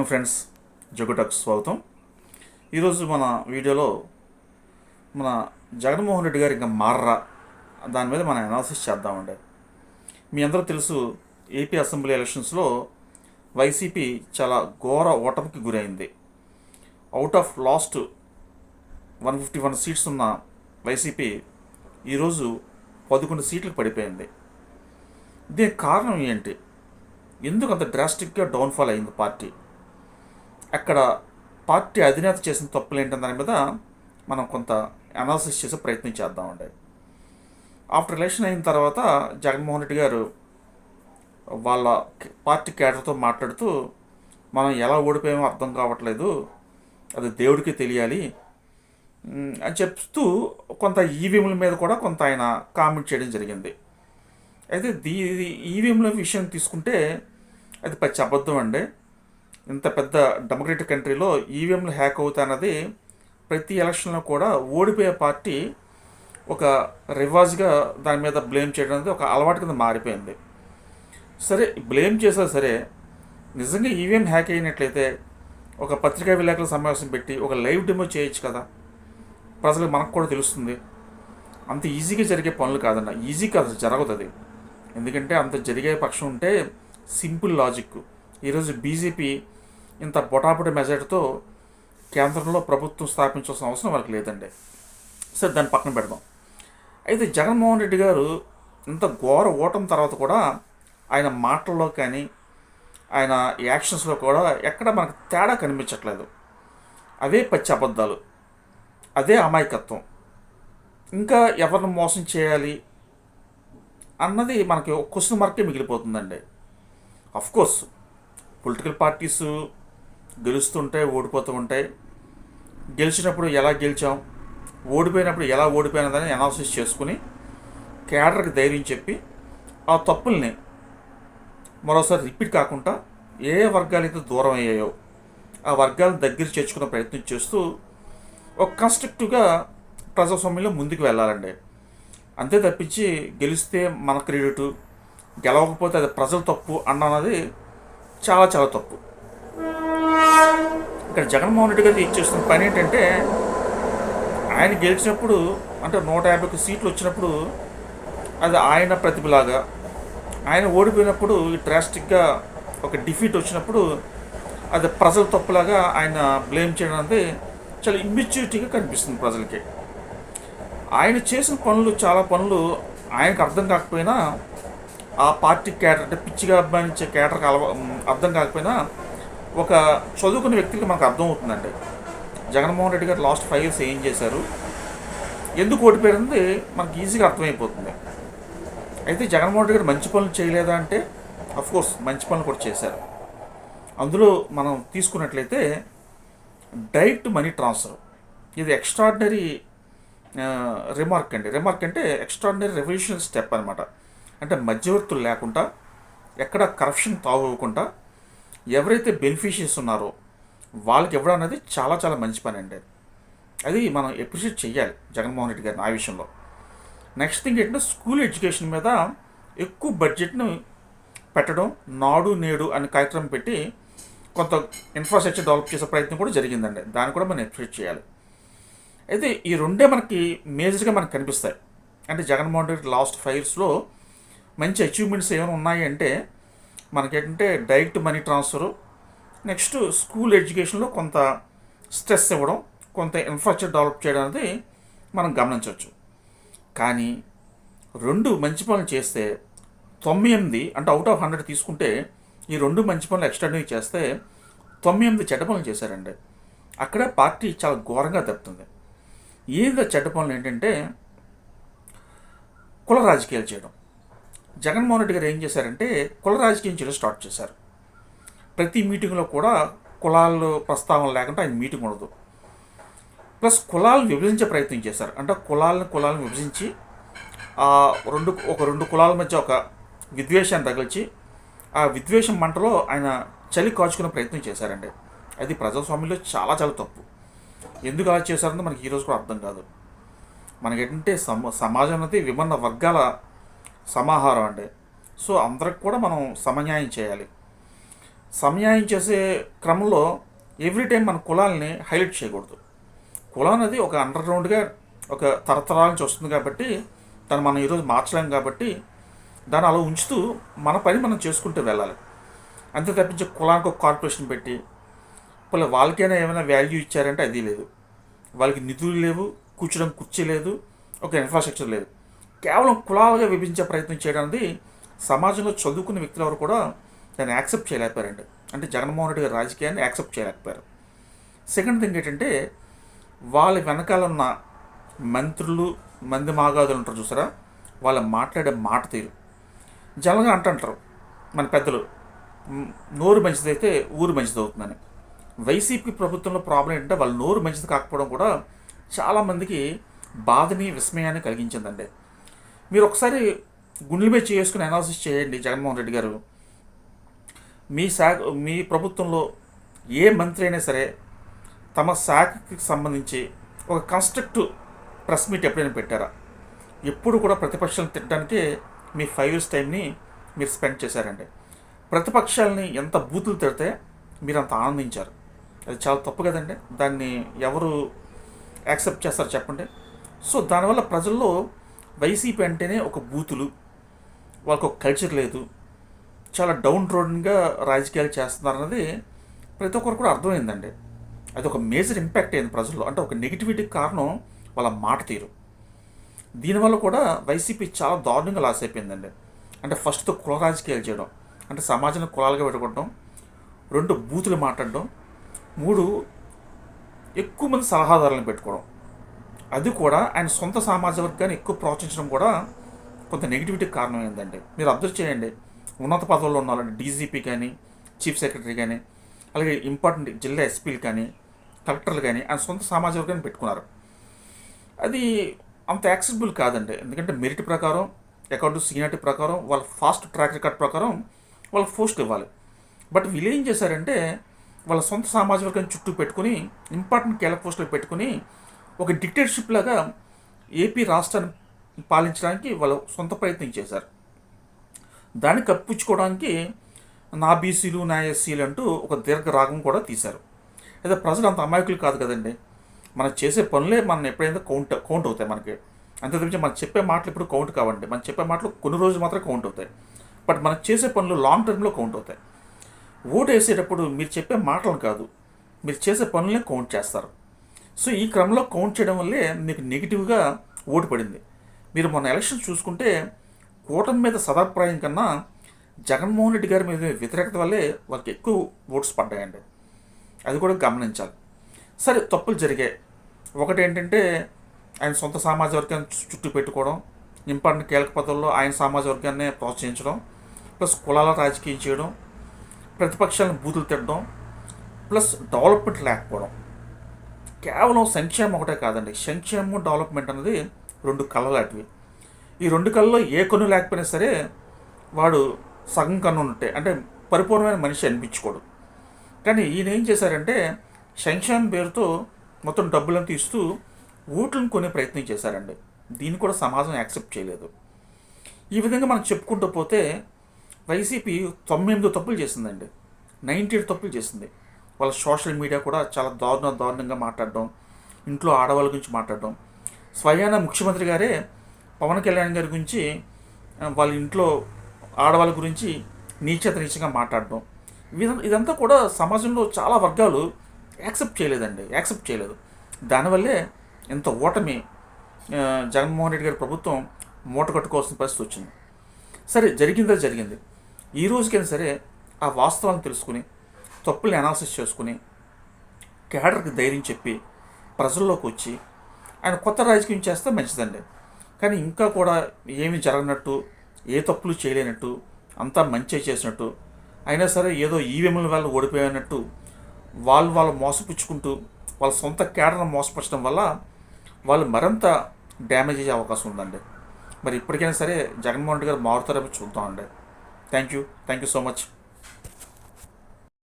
Morning friends, జగుటకు స్వాగతం. ఈరోజు మన వీడియోలో మన జగన్మోహన్ రెడ్డి గారు ఇంకా మారరా దాని మీద మనం అనాలిసిస్ చేద్దామండి. మీ అందరూ తెలుసు, ఏపీ అసెంబ్లీ ఎలక్షన్స్లో వైసీపీ చాలా ఘోర ఓటమికి గురైంది. అవుట్ ఆఫ్ లాస్ట్ 151 సీట్స్ ఉన్న వైసీపీ ఈరోజు 11 సీట్లకు పడిపోయింది. దీనికి కారణం ఏంటి? ఎందుకు అంత డ్రాస్టిక్గా డౌన్ఫాల్ అయింది పార్టీ? అక్కడ పార్టీ అధినేత చేసిన తప్పులు ఏంటన్న దాని మీద మనం కొంత అనాలిసిస్ చేసే ప్రయత్నం చేద్దామండి. ఆఫ్టర్ ఎలక్షన్ అయిన తర్వాత జగన్మోహన్ రెడ్డి గారు వాళ్ళ పార్టీ క్యాడర్తో మాట్లాడుతూ, మనం ఎలా ఓడిపోయామో అర్థం కావట్లేదు, అది దేవుడికి తెలియాలి అని చెప్తూ కొంత ఈవీఎంల మీద కూడా కొంత ఆయన కామెంట్ చేయడం జరిగింది. అయితే ఈవీఎంల విషయం తీసుకుంటే అది పచ్చి అబద్ధం అండి. ఇంత పెద్ద డెమోక్రటిక్ కంట్రీలో ఈవీఎంలు హ్యాక్ అవుతాయన్నది ప్రతి ఎలక్షన్లో కూడా ఓడిపోయే పార్టీ ఒక రివాజ్గా దాని మీద బ్లేమ్ చేయడం అనేది ఒక అలవాటు కింద మారిపోయింది. సరే, బ్లేమ్ చేసా సరే, నిజంగా ఈవీఎం హ్యాక్ అయినట్లయితే ఒక పత్రికా విలేకరుల సమావేశం పెట్టి ఒక లైవ్ డెమో చేయొచ్చు కదా, ప్రజలకు మనకు కూడా తెలుస్తుంది. అంత ఈజీగా జరిగే పనులు కాదన్న, ఈజీ కాదు, జరగదు అది. ఎందుకంటే అంత జరిగే పక్షం ఉంటే సింపుల్ లాజిక్, ఈరోజు బీజేపీ ఇంత బొటాబొట మెజార్టీతో కేంద్రంలో ప్రభుత్వం స్థాపించాల్సిన అవసరం వాళ్ళకి లేదండి. సరే, దాన్ని పక్కన పెడదాం. అయితే జగన్మోహన్ రెడ్డి గారు ఇంత ఘోర ఓటమి తర్వాత కూడా ఆయన మాటల్లో కానీ ఆయన యాక్షన్స్లో కూడా ఎక్కడ మనకు తేడా కనిపించట్లేదు. అవే పచ్చి అబద్ధాలు, అదే అమాయకత్వం. ఇంకా ఎవరిని మోసం చేయాలి అన్నది మనకి ఒక క్వశ్చన్ మార్కే మిగిలిపోతుందండి. అఫ్కోర్స్ పొలిటికల్ పార్టీస్ గెలుస్తుంటాయి, ఓడిపోతూ ఉంటాయి. గెలిచినప్పుడు ఎలా గెలిచాం, ఓడిపోయినప్పుడు ఎలా ఓడిపోయినదని అనాలిసిస్ చేసుకుని క్యాడర్కి ధైర్యం చెప్పి ఆ తప్పుల్ని మరోసారి రిపీట్ కాకుండా ఏ వర్గాలు అయితే దూరం అయ్యాయో ఆ వర్గాలను దగ్గర చేర్చుకునే ప్రయత్నం చేస్తూ ఒక కన్స్ట్రక్టివ్గా ప్రజాస్వామ్యంలో ముందుకు వెళ్ళాలండి. అంతే తప్పించి గెలిస్తే మన క్రెడిట్, గెలవకపోతే అది ప్రజల తప్పు అన్నది చాలా చాలా తప్పు. ఇక్కడ జగన్మోహన్ రెడ్డి గారు చేస్తున్న పని ఏంటంటే, ఆయన గెలిచినప్పుడు అంటే 151 సీట్లు వచ్చినప్పుడు అది ఆయన ప్రతిభలాగా, ఆయన ఓడిపోయినప్పుడు డ్రాస్టిక్గా ఒక డిఫీట్ వచ్చినప్పుడు అది ప్రజల తప్పులాగా ఆయన బ్లేమ్ చేయడం అనేది చాలా ఇమ్మెచ్యూరిటీగా కనిపిస్తుంది ప్రజలకి. ఆయన చేసిన పనులు, చాలా పనులు ఆయనకు అర్థం కాకపోయినా ఆ పార్టీ క్యాడర్ అంటే పిచ్చిగా అభిమానించే క్యాడర్కి అర్థం కాకపోయినా ఒక చదువుకునే వ్యక్తికి మనకు అర్థం అవుతుందండి. జగన్మోహన్ రెడ్డి గారు లాస్ట్ 5 years ఏం చేశారు, ఎందుకు ఓడిపోయింది మనకి ఈజీగా అర్థమైపోతుంది. అయితే జగన్మోహన్ రెడ్డి గారు మంచి పనులు చేయలేదా అంటే అఫ్కోర్స్ మంచి పనులు కూడా చేశారు. అందులో మనం తీసుకున్నట్లయితే డైరెక్ట్ మనీ ట్రాన్స్ఫర్, ఇది ఎక్స్ట్రాడినరీ రిమార్క్ అండి. రిమార్క్ అంటే ఎక్స్ట్రాడినరీ రెవల్యూషనరీ స్టెప్ అనమాట. అంటే మధ్యవర్తులు లేకుండా, ఎక్కడ కరప్షన్ తాగకుండా ఎవరైతే బెనిఫిషియర్స్ ఉన్నారో వాళ్ళకి ఇవ్వడం అనేది చాలా చాలా మంచి పని అండి. అది మనం అప్రిషియేట్ చేయాలి జగన్మోహన్ రెడ్డి గారిని ఆ విషయంలో. నెక్స్ట్ థింగ్ ఏంటంటే, స్కూల్ ఎడ్యుకేషన్ మీద ఎక్కువ బడ్జెట్ను పెట్టడం, నాడు నేడు అనే కార్యక్రమం పెట్టి కొంత ఇన్ఫ్రాస్ట్రక్చర్ డెవలప్ చేసే ప్రయత్నం కూడా జరిగిందండి. దాన్ని కూడా మనం అప్రిషియేట్ చేయాలి. అయితే ఈ రెండే మనకి మేజర్గా మనకు కనిపిస్తాయి. అంటే జగన్మోహన్ రెడ్డి లాస్ట్ 5 yearsలో మంచి అచీవ్మెంట్స్ ఏమైనా ఉన్నాయి అంటే మనకేంటంటే direct money transfer, next school ఎడ్యుకేషన్లో కొంత స్ట్రెస్ ఇవ్వడం, కొంత ఇన్ఫ్రాస్ట్రక్చర్ డెవలప్ చేయడం అనేది మనం గమనించవచ్చు. కానీ 2 మంచి పనులు చేస్తే 98 అంటే అవుట్ ఆఫ్ 100 తీసుకుంటే ఈ 2 మంచి పనులు ఎక్స్ట్రాడినరీ చేస్తే 98 చెడ్డ పనులు చేశారండి. అక్కడ పార్టీ చాలా ఘోరంగా దెబ్బతుంది. ఏదో చెడ్డ పనులు ఏంటంటే కుల రాజకీయాలు చేయడం. జగన్మోహన్ రెడ్డి గారు ఏం చేశారంటే కుల రాజకీయం చేయడం స్టార్ట్ చేశారు. ప్రతి మీటింగ్లో కూడా కులాలు ప్రస్తావన లేకుండా ఆయన మీటింగ్ ఉండదు. ప్లస్ కులాలను విభజించే ప్రయత్నం చేశారు. అంటే కులాలను విభజించి ఒక రెండు కులాల మధ్య ఒక విద్వేషాన్ని తగిల్చి ఆ విద్వేషం మంటలో ఆయన చలి కాచుకునే ప్రయత్నం చేశారండి. అది ప్రజాస్వామ్యంలో చాలా చాలా తప్పు. ఎందుకు అలా చేశారని మనకి ఈరోజు కూడా అర్థం కాదు. మనకేంటంటే సమాజం అనేది విభిన్న వర్గాల సమాహారం అండి. సో అందరికి కూడా మనం సమన్యాయం చేయాలి. సమన్యాయం చేసే క్రమంలో ఎవ్రీ టైం మన కులాలని హైలైట్ చేయకూడదు. కులం అనేది ఒక అండర్గ్రౌండ్గా ఒక తరతరాల నుంచి వస్తుంది కాబట్టి దాన్ని మనం ఈరోజు మార్చలేం కాబట్టి దాన్ని అలా ఉంచుతూ మన పని మనం చేసుకుంటూ వెళ్ళాలి. అంతే తప్పించి కులానికి ఒక కార్పొరేషన్ పెట్టి వాళ్ళకైనా ఏమైనా వాల్యూ ఇచ్చారంటే అది లేదు. వాళ్ళకి నిధులు లేవు, కూర్చోడం కుర్చీ లేదు, ఒక ఇన్ఫ్రాస్ట్రక్చర్ లేదు. కేవలం కులాలుగా విభజించే ప్రయత్నం చేయడం అనేది సమాజంలో చదువుకున్న వ్యక్తులు ఎవరు కూడా దాన్ని యాక్సెప్ట్ చేయలేకపోయారండి. అంటే జగన్మోహన్ రెడ్డి గారి రాజకీయాన్ని యాక్సెప్ట్ చేయలేకపోయారు. సెకండ్ థింగ్ ఏంటంటే వాళ్ళ వెనకాల ఉన్న మంత్రులు మంది మాగాదులు ఉంటారు చూసారా, వాళ్ళ మాట్లాడే మాట తీరు జనరల్గా అంటుంటారు మన పెద్దలు, నోరు మంచిదైతే ఊరు మంచిది అవుతుందని. వైసీపీ ప్రభుత్వంలో ప్రాబ్లం ఏంటంటే వాళ్ళ నోరు మంచిది కాకపోవడం కూడా చాలామందికి బాధని విస్మయాన్ని కలిగించిందండి. మీరు ఒకసారి గుండెల మీద చేసుకుని అనాలిసిస్ చేయండి. జగన్మోహన్ రెడ్డి గారు మీ ప్రభుత్వంలో ఏ మంత్రి అయినా సరే తమ శాఖకి సంబంధించి ఒక కన్స్ట్రక్టివ్ ప్రెస్ మీట్ ఎప్పుడైనా పెట్టారా? ఎప్పుడు కూడా ప్రతిపక్షాలను తిట్టడానికే మీ 5 years టైంని మీరు స్పెండ్ చేశారండి. ప్రతిపక్షాలని ఎంత బూతులు తిడితే మీరు అంత ఆనందించారు. అది చాలా తప్పు కదండి. దాన్ని ఎవరు యాక్సెప్ట్ చేస్తారు చెప్పండి? సో దానివల్ల ప్రజల్లో వైసీపీ అంటేనే ఒక బూతులు, వాళ్ళకు ఒక కల్చర్ లేదు, చాలా డౌన్ రోడ్గా రాజకీయాలు చేస్తున్నారన్నది ప్రతి ఒక్కరు కూడా అర్థమైందండి. అది ఒక మేజర్ ఇంపాక్ట్ అయింది ప్రజల్లో. అంటే ఒక నెగిటివిటీకి కారణం వాళ్ళ మాట తీరు. దీనివల్ల కూడా వైసీపీ చాలా దారుణంగా లాస్ అయిపోయిందండి. అంటే ఫస్ట్ కుల రాజకీయాలు చేయడం, అంటే సమాజాన్ని కులాలుగా పెట్టుకోవడం, 2 బూతులు మాట్లాడడం, 3 ఎక్కువ మంది సలహాదారులను పెట్టుకోవడం, అది కూడా ఆయన సొంత సామాజిక వర్గాన్ని ఎక్కువ ప్రోత్సహించడం కూడా కొంత నెగిటివిటీకి కారణమైందండి. మీరు అబ్జర్వ్ చేయండి, ఉన్నత పదవుల్లో ఉన్న వాళ్ళని డీజీపీ కానీ, చీఫ్ సెక్రటరీ కానీ, అలాగే ఇంపార్టెంట్ జిల్లా ఎస్పీలు కానీ, కలెక్టర్లు కానీ ఆయన సొంత సామాజిక వర్గాన్ని పెట్టుకున్నారు. అది అంత యాక్సెసిబుల్ కాదండి. ఎందుకంటే మెరిట్ ప్రకారం, అకార్డింగ్ టు సీనియారిటీ ప్రకారం, వాళ్ళ ఫాస్ట్ ట్రాక్ రికార్డ్ ప్రకారం వాళ్ళకి పోస్ట్ ఇవ్వాలి. బట్ వీళ్ళు ఏం చేశారంటే వాళ్ళ సొంత సామాజిక వర్గాన్ని చుట్టూ పెట్టుకుని ఇంపార్టెంట్ కీలక పోస్టులు పెట్టుకుని ఒక డిక్టేటర్షిప్ లాగా ఏపీ రాష్ట్రాన్ని పాలించడానికి వాళ్ళు సొంత ప్రయత్నం చేశారు. దాన్ని కప్పించుకోవడానికి నా బీసీలు నా ఎస్సీలు అంటూ ఒక దీర్ఘ రాగం కూడా తీశారు. అయితే ప్రజలు అంత అమాయకులు కాదు కదండి. మనం చేసే పనులే మనం ఎప్పుడైనా కౌంట్ అవుతాయి మనకి. అంతే తప్పించి మనం చెప్పే మాటలు ఇప్పుడు కౌంట్ కావండి. మనం చెప్పే మాటలు కొన్ని రోజులు మాత్రం కౌంట్ అవుతాయి, బట్ మనం చేసే పనులు లాంగ్ టర్మ్లో కౌంట్ అవుతాయి. ఓటు వేసేటప్పుడు మీరు చెప్పే మాటలు కాదు, మీరు చేసే పనులనే కౌంట్ చేస్తారు. సో ఈ క్రమంలో కౌంట్ చేయడం వల్లే మీకు నెగిటివ్గా ఓటు పడింది. మీరు మొన్న ఎలక్షన్ చూసుకుంటే కూటమి మీద సదాభిప్రాయం కన్నా జగన్మోహన్ రెడ్డి గారి మీద వ్యతిరేకత వల్లే వాళ్ళకి ఎక్కువ ఓట్స్ పడ్డాయండి. అది కూడా గమనించాలి. సరే, తప్పులు జరిగాయి. ఒకటి ఏంటంటే ఆయన సొంత సామాజిక వర్గాన్ని చుట్టూ పెట్టుకోవడం, ఇంపార్టెంట్ కీలక పదవుల్లో ఆయన సామాజిక వర్గాన్ని ప్రోత్సహించడం, ప్లస్ కులాల రాజకీయం చేయడం, ప్రతిపక్షాలను బూతులు తిట్టడం, ప్లస్ డెవలప్మెంట్ లేకపోవడం. కేవలం సంక్షేమం ఒకటే కాదండి, సంక్షేమం డెవలప్మెంట్ అనేది 2 కళ్ళు లాంటివి. ఈ 2 కళ్ళలో ఏ కన్ను లేకపోయినా సరే వాడు సగం కన్ను ఉంటే అంటే పరిపూర్ణమైన మనిషి అనిపించుకోడు. కానీ ఈయన ఏం చేశారంటే సంక్షేమం పేరుతో మొత్తం డబ్బులను తీస్తూ ఓట్లను కొనే ప్రయత్నం చేశారండి. దీన్ని కూడా సమాజం యాక్సెప్ట్ చేయలేదు. ఈ విధంగా మనం చెప్పుకుంటూ పోతే వైసీపీ 98 తప్పులు చేసిందండి, 98 తప్పులు చేసింది. వాళ్ళ సోషల్ మీడియా కూడా చాలా దారుణంగా మాట్లాడడం, ఇంట్లో ఆడవాళ్ళ గురించి మాట్లాడడం, స్వయాన ముఖ్యమంత్రి గారే పవన్ కళ్యాణ్ గారి గురించి వాళ్ళ ఇంట్లో ఆడవాళ్ళ గురించి నీచంగా మాట్లాడడం, ఇదంతా కూడా సమాజంలో చాలా వర్గాలు యాక్సెప్ట్ చేయలేదు. దానివల్లే ఇంత ఓటమి జగన్మోహన్ రెడ్డి గారి ప్రభుత్వం మూట కట్టుకోవాల్సిన పరిస్థితి వచ్చింది. సరే, జరిగింది. ఈ రోజుకైనా సరే ఆ వాస్తవాలను తెలుసుకుని తప్పుల్ని అనాలిసిస్ చేసుకుని క్యాడర్కి ధైర్యం చెప్పి ప్రజల్లోకి వచ్చి ఆయన కొత్త రాజకీయం చేస్తే మంచిదండి. కానీ ఇంకా కూడా ఏమీ జరగనట్టు, ఏ తప్పులు చేయలేనట్టు, అంతా మంచి చేసినట్టు, అయినా సరే ఏదో ఈవీఎంల వల్ల ఓడిపోయినట్టు వాళ్ళు మోసపుచ్చుకుంటూ వాళ్ళ సొంత క్యాడర్ను మోసపరచడం వల్ల వాళ్ళు మరింత డ్యామేజ్ అయ్యే అవకాశం ఉందండి. మరి ఇప్పటికైనా సరే జగన్మోహన్ రెడ్డి గారు మారుతారేమో చూద్దామండి. Thank you so much.